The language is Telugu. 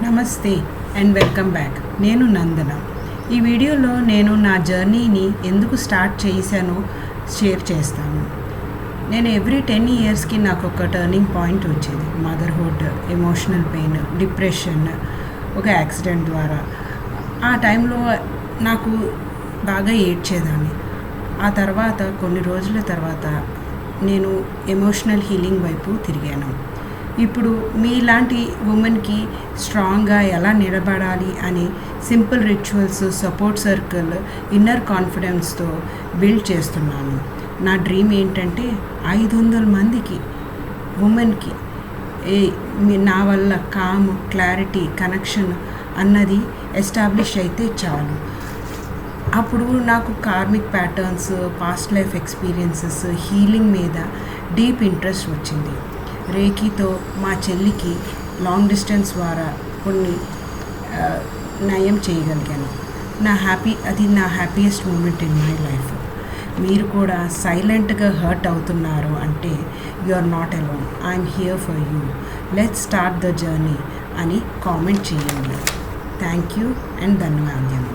నమస్తే అండ్ వెల్కమ్ బ్యాక్. నేను నందన. ఈ వీడియోలో నేను నా జర్నీని ఎందుకు స్టార్ట్ చేశానో షేర్ చేస్తాను. నేను ఎవ్రీ 10 ఇయర్స్కి నాకు ఒక టర్నింగ్ పాయింట్ వచ్చేది. మదర్హుడ్, ఎమోషనల్ పెయిన్, డిప్రెషన్, ఒక యాక్సిడెంట్ ద్వారా. ఆ టైంలో నాకు బాగా ఏడ్చేదాన్ని. ఆ తర్వాత కొన్ని రోజుల తర్వాత నేను ఎమోషనల్ హీలింగ్ వైపు తిరిగాను. ఇప్పుడు మీలాంటి ఉమెన్కి స్ట్రాంగ్గా ఎలా నిలబడాలి అని simple rituals, support circle, inner కాన్ఫిడెన్స్తో బిల్డ్ చేస్తున్నాను. నా డ్రీమ్ ఏంటంటే 500 మందికి ఉమెన్కి నా వల్ల కామ్, క్లారిటీ, కనెక్షన్ అన్నది ఎస్టాబ్లిష్ అయితే చాలు. అప్పుడు నాకు karmic patterns, past life experiences, healing మీద డీప్ ఇంట్రెస్ట్ వచ్చింది. రేఖీతో మా చెల్లికి లాంగ్ డిస్టెన్స్ ద్వారా కొన్ని నయం చేయగలిగాను. అది నా happiest moment in my life. మీరు కూడా సైలెంట్గా హర్ట్ అవుతున్నారు అంటే you are not alone. I'm here for you. Let's start the journey అని కామెంట్ చేయండి. థ్యాంక్ యూ అండ్ ధన్యవాదాలు.